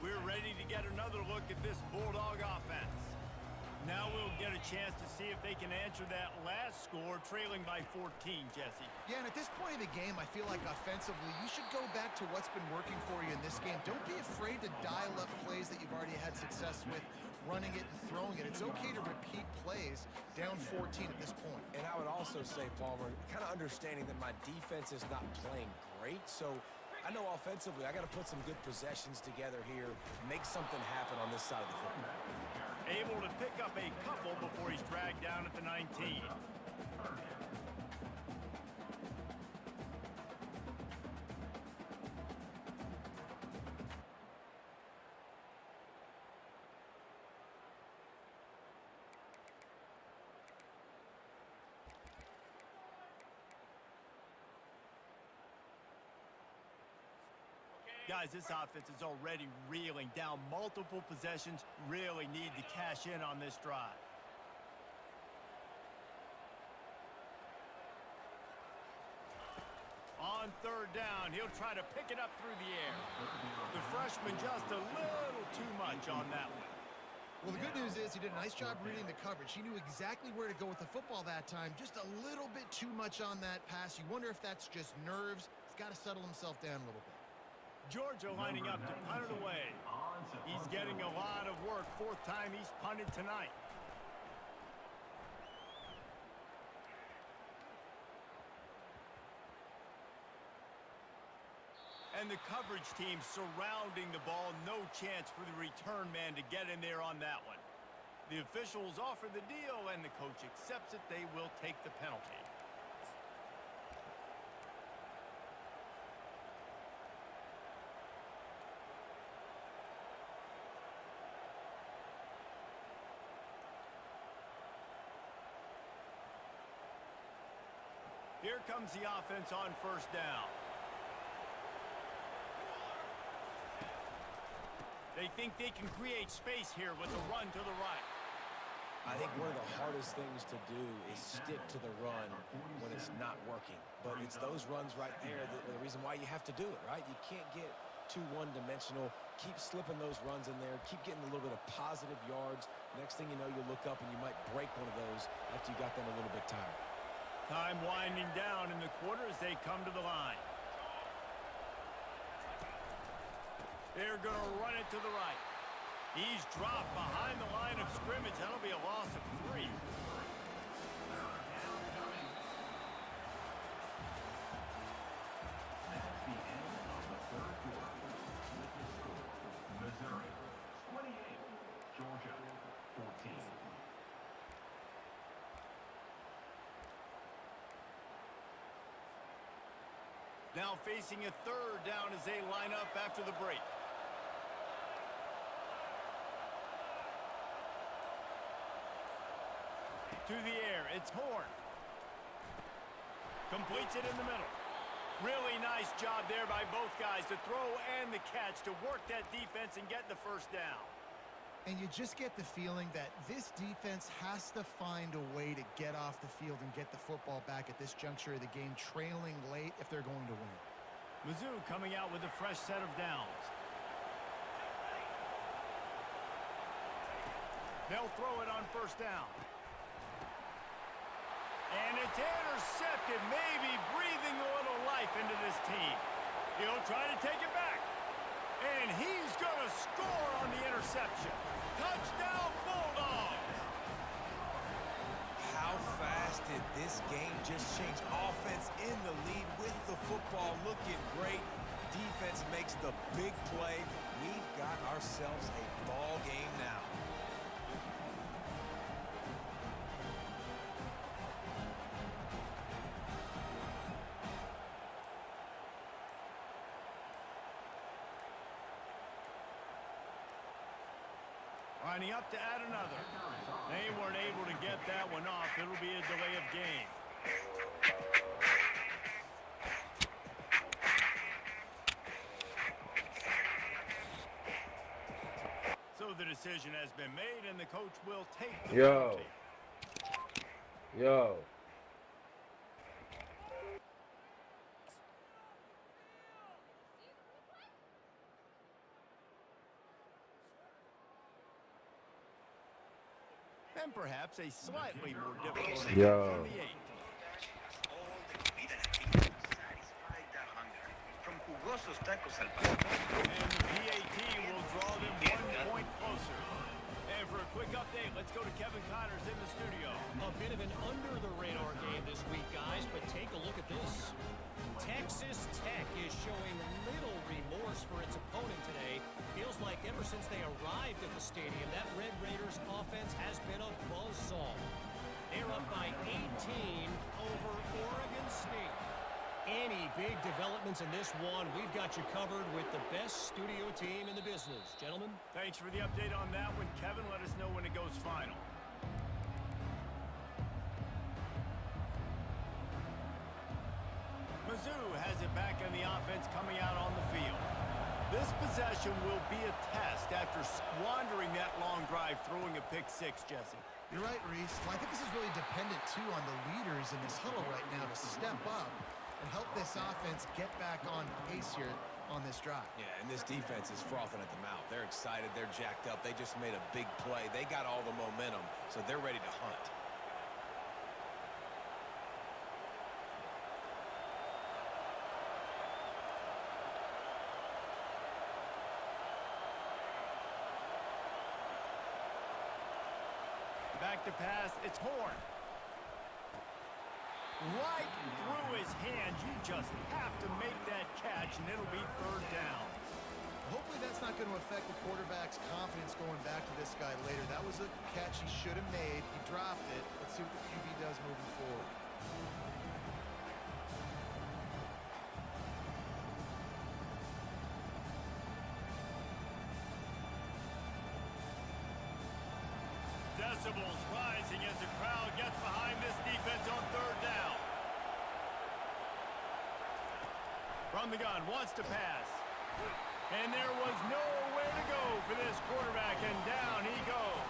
We're ready to get another look at this Bulldog offense. Now we'll get a chance to see if they can answer that last score, trailing by 14, Jesse. Yeah, and at this point of the game, I feel like offensively, you should go back to what's been working for you in this game. Don't be afraid to dial up plays that you've already had success with, running it and throwing it. It's okay to repeat plays down 14 at this point. And I would also say, Palmer, kind of understanding that my defense is not playing great, so I know offensively I got to put some good possessions together here, make something happen on this side of the football. Able to pick up a couple before he's dragged down at the 19. Guys, this offense is already reeling down multiple possessions. Really need to cash in on this drive. On third down, he'll try to pick it up through the air. The freshman just a little too much on that one. Well, the good news is he did a nice job reading the coverage. He knew exactly where to go with the football that time. Just a little bit too much on that pass. You wonder if that's just nerves. He's got to settle himself down a little bit. Georgia lining up to punt it away. He's getting a lot of work. 4th time he's punted tonight. And the coverage team surrounding the ball. No chance for the return man to get in there on that one. The officials offer the deal, and the coach accepts it. They will take the penalty. Here comes the offense on first down. They think they can create space here with a run to the right. I think one of the hardest things to do is stick to the run when it's not working. But it's those runs right there that are the reason why you have to do it, right? You can't get too one-dimensional. Keep slipping those runs in there. Keep getting a little bit of positive yards. Next thing you know, you'll look up and you might break one of those after you got them a little bit tired. Time winding down in the quarter as they come to the line. They're going to run it to the right. He's dropped behind the line of scrimmage. That'll be a loss of 3. That's the end of the third quarter. Missouri 28, Georgia Now facing a third down as they line up after the break. To the air, it's Horn. Completes it in the middle. Really nice job there by both guys to throw and the catch to work that defense and get the first down. And you just get the feeling that this defense has to find a way to get off the field and get the football back at this juncture of the game, trailing late if they're going to win. Mizzou coming out with a fresh set of downs. They'll throw it on first down. And it's intercepted, maybe breathing a little life into this team. He'll try to take it back. And he's going to score on the interception. Touchdown, Bulldogs! How fast did this game just change? Offense in the lead with the football looking great. Defense makes the big play. We've got ourselves a ball game now. Lining up to add another. They weren't able to get that one off. It'll be a delay of game. So the decision has been made, and the coach will take the penalty. Yo. And perhaps a slightly more difficult from the 8. And the PAT will draw them 1 point closer. And for a quick update, let's go to Kevin Connors in the studio. A bit of an under-the-radar game this week, guys, but take a look at this. Texas Tech is showing little remorse for its opponent today. Feels like ever since they arrived at the stadium, that Red Raiders offense has been a buzzsaw. They're up by 18 over Oregon State. Any big developments in this one, we've got you covered with the best studio team in the business. Gentlemen? Thanks for the update on that one, Kevin. Let us know when it goes final. Mizzou has it back in the offense coming out on the field. This possession will be a test after squandering that long drive, throwing a pick six, Jesse. You're right, Reese. Well, I think this is really dependent, too, on the leaders in this huddle right now to step up and help this offense get back on pace here on this drive. Yeah, and this defense is frothing at the mouth. They're excited. They're jacked up. They just made a big play. They got all the momentum, so they're ready to hunt. Back to pass, it's Horn. Right through his hands. You just have to make that catch, and it'll be third down. Hopefully that's not going to affect the quarterback's confidence going back to this guy later. That was a catch he should have made. He dropped it. Let's see what the QB does moving forward. Decibels rising as the crowd gets behind this defense on third down. From the gun, wants to pass. And there was nowhere to go for this quarterback, and down he goes.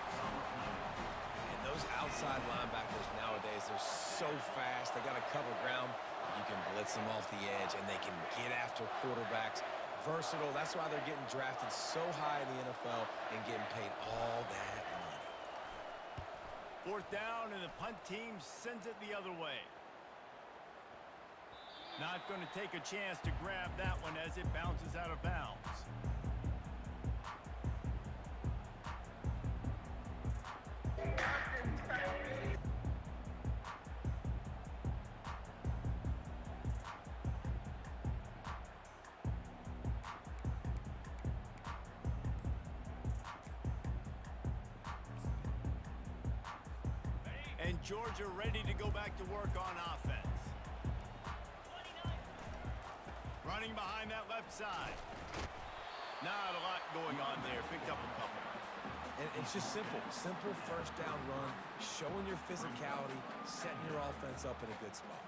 And those outside linebackers nowadays, they're so fast. They got to cover ground. You can blitz them off the edge, and they can get after quarterbacks. Versatile. That's why they're getting drafted so high in the NFL and getting paid all that money. Fourth down, and the punt team sends it the other way. Not going to take a chance to grab that one as it bounces out of bounds. And Georgia ready to go back to work on offense. Running behind that left side. Not a lot going on there. Picked up a couple. And it's just simple. Simple first down run, showing your physicality, setting your offense up in a good spot.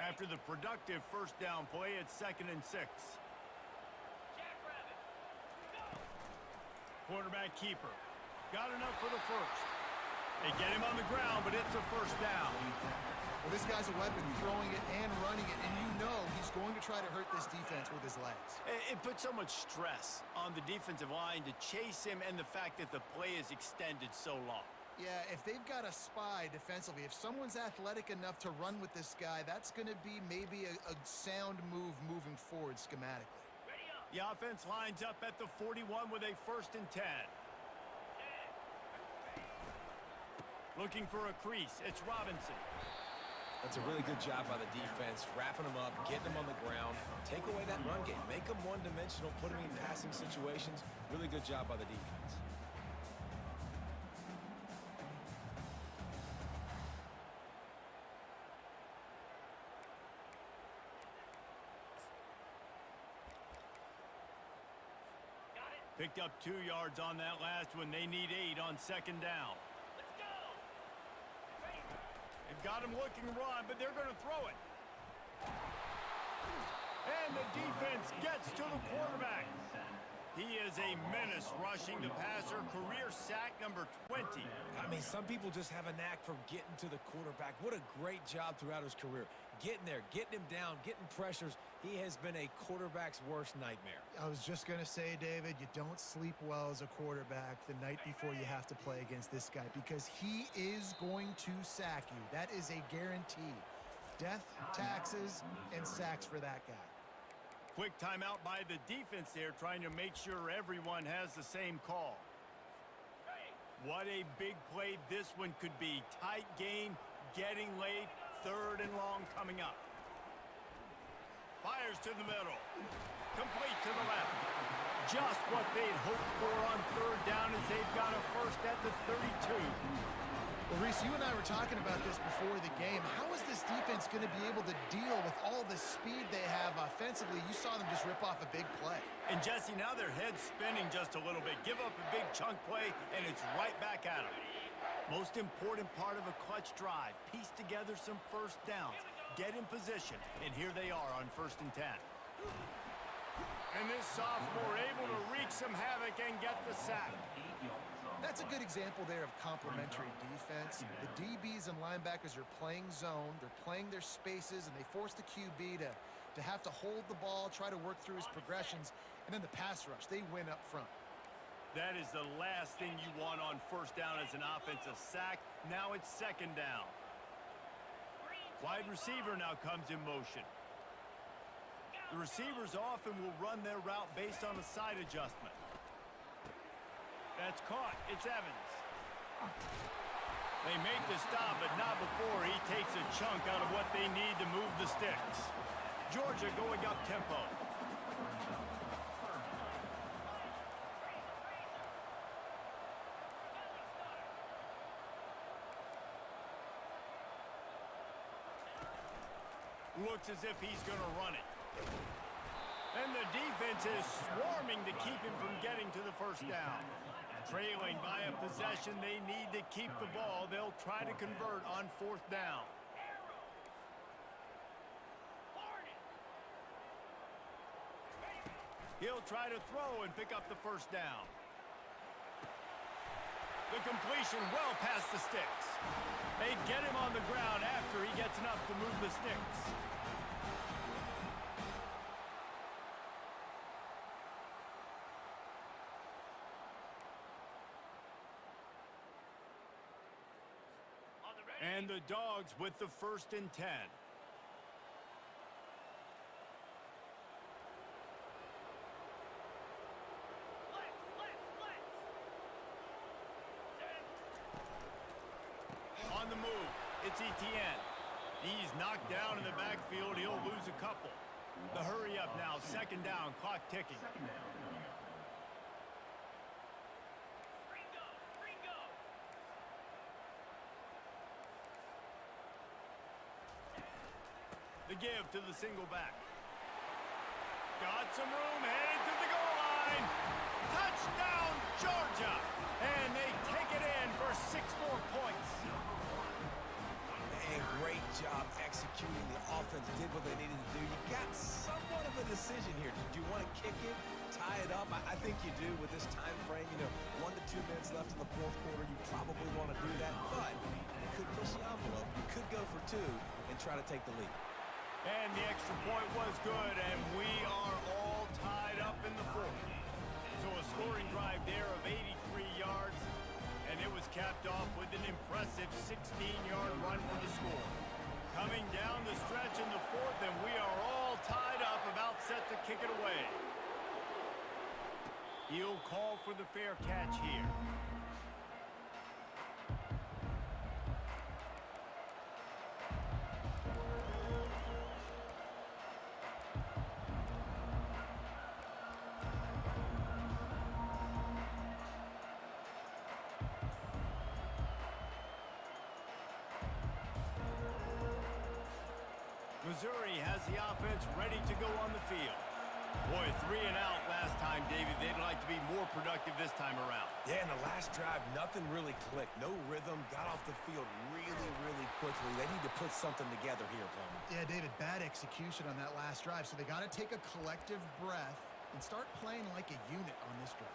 After the productive first down play, it's 2nd and 6. Quarterback keeper. Got enough for the first. They get him on the ground, but it's a first down. Well, this guy's a weapon, throwing it and running it, and you know he's going to try to hurt this defense with his legs. It puts so much stress on the defensive line to chase him and the fact that the play is extended so long. Yeah, if they've got a spy defensively, if someone's athletic enough to run with this guy, that's going to be maybe a sound move moving forward schematically. The offense lines up at the 41 with a 1st and 10. Looking for a crease. It's Robinson. That's a really good job by the defense, wrapping them up, getting them on the ground, take away that run game, make them one-dimensional, put them in passing situations. Really good job by the defense. Picked up 2 yards on that last one. They need 8 on 2nd down. They've got him looking run, but they're going to throw it. And the defense gets to the quarterback. He is a menace rushing the passer. Career sack number 20. I mean, some people just have a knack for getting to the quarterback. What a great job throughout his career. Getting there, getting him down, getting pressures. He has been a quarterback's worst nightmare. I was just going to say, David, you don't sleep well as a quarterback the night before you have to play against this guy because he is going to sack you. That is a guarantee. Death, taxes, and sacks for that guy. Quick timeout by the defense there, trying to make sure everyone has the same call. What a big play this one could be. Tight game, getting late, 3rd and long coming up. Fires to the middle. Complete to the left. Just what they'd hoped for on 3rd down as they've got a first at the 32. Well, Reese, you and I were talking about this before the game. How is this defense going to be able to deal with all the speed they have offensively? You saw them just rip off a big play. And Jesse, now their head's spinning just a little bit. Give up a big chunk play, and it's right back at them. Most important part of a clutch drive. Piece together some first downs. Get in position, and here they are on 1st and 10. And this sophomore able to wreak some havoc and get the sack. That's a good example there of complementary defense. The DBs and linebackers are playing zone, they're playing their spaces, and they force the QB to have to hold the ball, try to work through his progressions, and then the pass rush, they win up front. That is the last thing you want on 1st down as an offensive sack. Now it's 2nd down. Wide receiver now comes in motion. The receivers often will run their route based on a side adjustment. That's caught. It's Evans. They make the stop, but not before he takes a chunk out of what they need to move the sticks. Georgia going up tempo. Looks as if he's going to run it. And the defense is swarming to keep him from getting to the first down. Trailing by a possession, they need to keep the ball. They'll try to convert on 4th down. He'll try to throw and pick up the first down. The completion well past the sticks. They get him on the ground after he gets enough to move the sticks. And the Dogs with the 1st and 10. On the move, it's Etienne. He's knocked down in the backfield. He'll lose a couple. The hurry up now, 2nd down, clock ticking. The give to the single back. Got some room, headed to the goal line. Touchdown, Georgia! And they take it in for 6 more points. And great job executing. The offense did what they needed to do. You got somewhat of a decision here. Do you want to kick it, tie it up? I think you do with this time frame. 1 to 2 minutes left in the fourth quarter. You probably want to do that, but you could push the envelope. You could go for 2 and try to take the lead. And the extra point was good, and we are all tied up in the fourth. So a scoring drive there of 83 yards, and it was capped off with an impressive 16-yard run for the score. Coming down the stretch in the fourth, and we are all tied up, about set to kick it away. He'll call for the fair catch here. Missouri has the offense ready to go on the field. Boy, 3 and out last time, David. They'd like to be more productive this time around. Yeah, in the last drive, nothing really clicked. No rhythm, got off the field really, really quickly. They need to put something together here, Palmer. Yeah, David, bad execution on that last drive, so they got to take a collective breath and start playing like a unit on this drive.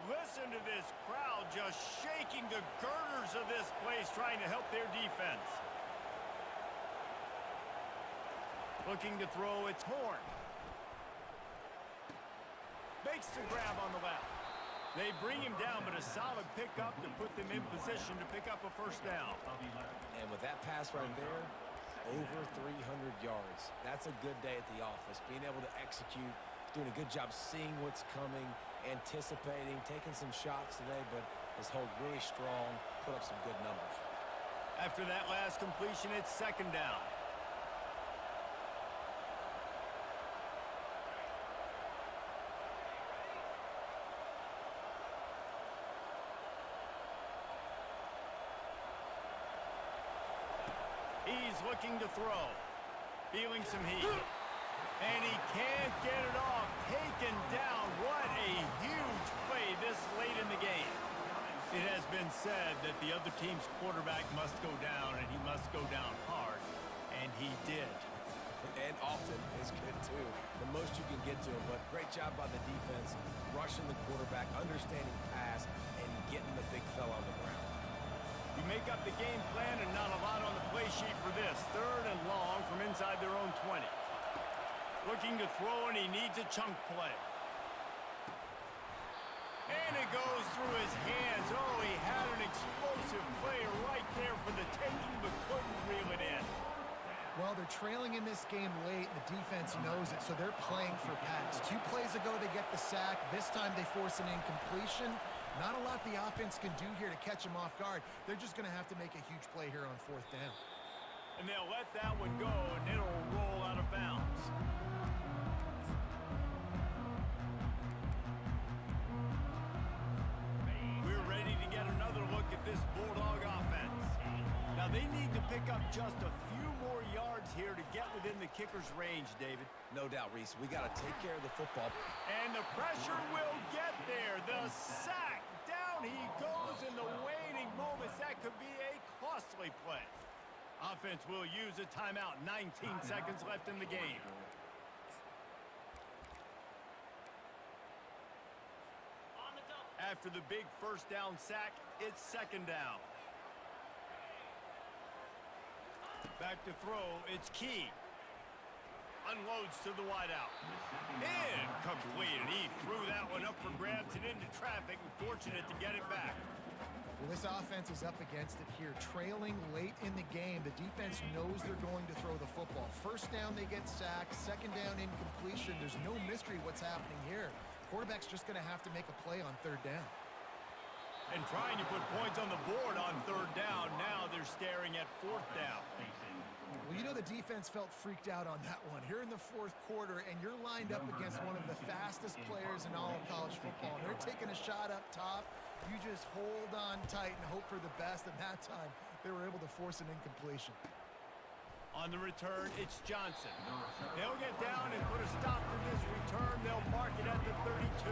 Listen to this crowd just shaking the girders of this place, trying to help their defense. Looking to throw, it's Horn. Makes the grab on the left. They bring him down, but a solid pickup to put them in position to pick up a first down. And with that pass right there, over 300 yards. That's a good day at the office. Being able to execute, doing a good job seeing what's coming, anticipating, taking some shots today, but has held really strong, put up some good numbers. After that last completion, it's second down. He's looking to throw. Feeling some heat. And he can't get it off. Taken down. What a huge play this late in the game. It has been said that the other team's quarterback must go down, and he must go down hard. And he did. And often is good, too. The most you can get to him, but great job by the defense, rushing the quarterback, understanding pass, and getting the big fella on the ground. You make up the game plan and not a lot on the play sheet for this. Third and long from inside their own 20. Looking to throw, and he needs a chunk play. And it goes through his hands. Oh, he had an explosive play right there for the taking, but couldn't reel it in. Well, they're trailing in this game late, and the defense knows it, so they're playing for pass. 2 plays ago, they get the sack. This time, they force an incompletion. Not a lot the offense can do here to catch them off guard. They're just going to have to make a huge play here on 4th down. And they'll let that one go, and it'll roll out of bounds. We're ready to get another look at this Bulldog offense. Now, they need to pick up just a few more yards here to get within the kicker's range, David. No doubt, Reese. We got to take care of the football. And the pressure will get there. The sack. Down he goes in the waning moments. That could be a costly play. Offense will use a timeout. 19 seconds left in the game. After the big first down sack, it's second down. Back to throw, it's Key. Unloads to the wideout. Incomplete, and he threw that one up for grabs and into traffic, and fortunate to get it back. Well, this offense is up against it here. Trailing late in the game, the defense knows they're going to throw the football. First down, they get sacked. Second down, incompletion. There's no mystery what's happening here. Quarterback's just going to have to make a play on 3rd down. And trying to put points on the board on 3rd down. Now they're staring at 4th down. Well, you know the defense felt freaked out on that one. Here in the fourth quarter, and you're lined up against one of the fastest players in all of college football. And they're taking a shot up top. You just hold on tight and hope for the best. And that time, they were able to force an incompletion. On the return, it's Johnson. They'll get down and put a stop to this return. They'll mark it at the 32.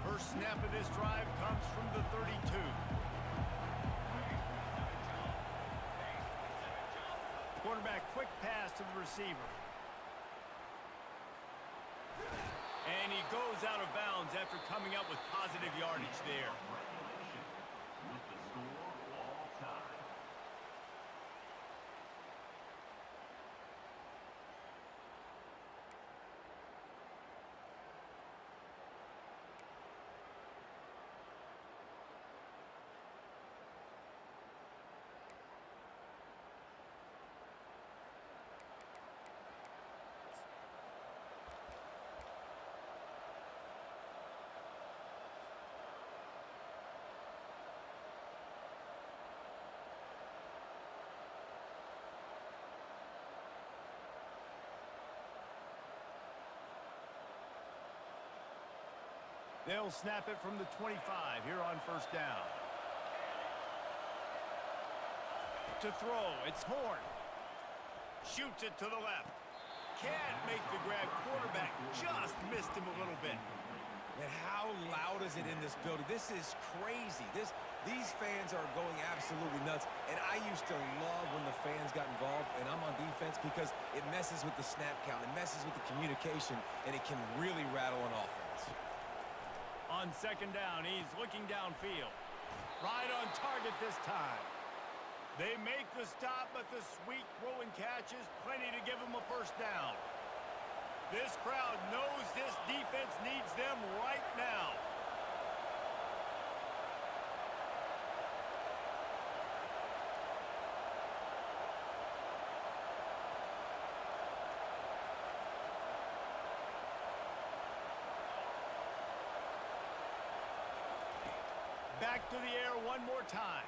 First snap of this drive comes from the 32. Quarterback quick pass to the receiver. And he goes out of bounds after coming up with positive yardage there. With the score all time. They'll snap it from the 25 here on first down. To throw, it's Horn. Shoots it to the left. Can't make the grab. Quarterback just missed him a little bit. And how loud is it in this building? This is crazy. These fans are going absolutely nuts. And I used to love when the fans got involved, and I'm on defense because it messes with the snap count. It messes with the communication, and it can really rattle an offense. On second down, he's looking downfield. Right on target this time. They make the stop, but the sweet throwing catch is plenty to give him a first down. This crowd knows this defense needs them right now. Back to the air one more time.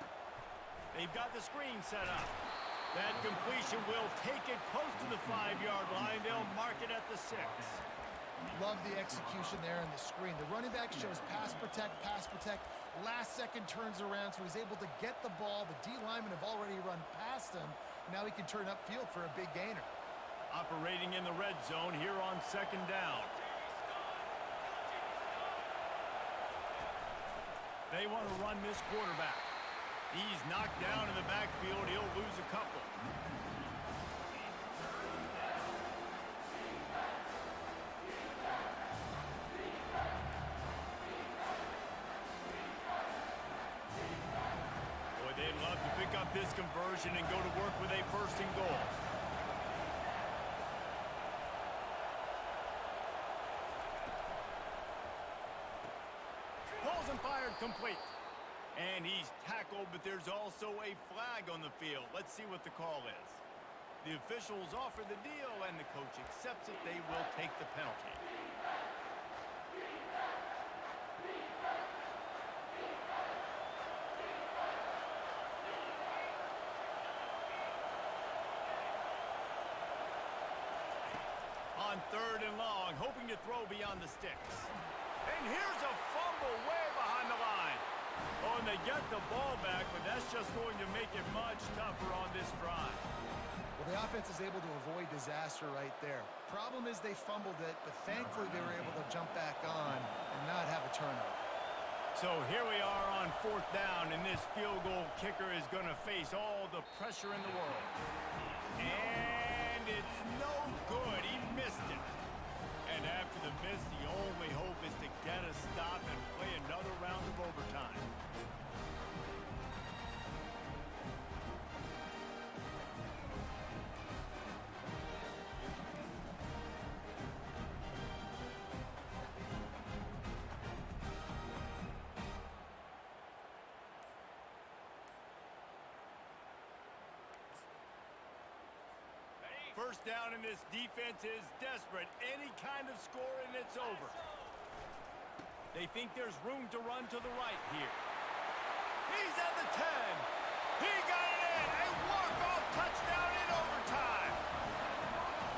They've got the screen set up. That completion will take it close to the 5-yard line. They'll mark it at the 6. Love the execution there in the screen. The running back shows pass protect, pass protect. Last second turns around, so he's able to get the ball. The D linemen have already run past him. Now he can turn upfield for a big gainer. Operating in the red zone here on second down. They want to run this quarterback. He's knocked down in the backfield. He'll lose a couple. Boy, they'd love to pick up this conversion and go to work with a first and goal. Pulls and fired complete. And he's tackled, but there's also a flag on the field. Let's see what the call is. The officials offer the deal, and the coach accepts it. They will take the penalty. On third and long, hoping to throw beyond the sticks. And here's a fumble way behind the line. Oh, and they get the ball back, but that's just going to make it much tougher on this drive. Well, the offense is able to avoid disaster right there. Problem is they fumbled it, but thankfully they were able to jump back on and not have a turnover. So here we are on fourth down, and this field goal kicker is going to face all the pressure in the world. And it's no good. He missed it. And after the miss, the only hope is to get a stop and play another round of overtime. First down, and this defense is desperate. Any kind of score, and it's over. They think there's room to run to the right here. He's at the 10. He got it in. A walk-off touchdown in overtime.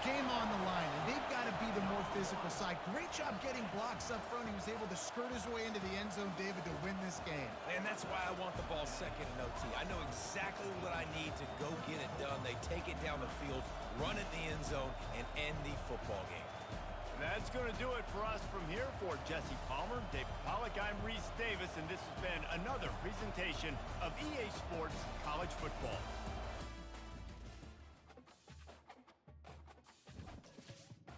Game on the line, and they've got to be the more physical side. Great job getting blocks up front. He was able to skirt his way into the end zone, David, to win this game. And that's why I want the ball second in OT. I know exactly what I need to go get it done. They take it down the field, run it in the end zone, and end the football game. That's going to do it for us from here. For Jesse Palmer, David Pollack, I'm Reese Davis, and this has been another presentation of EA Sports College Football.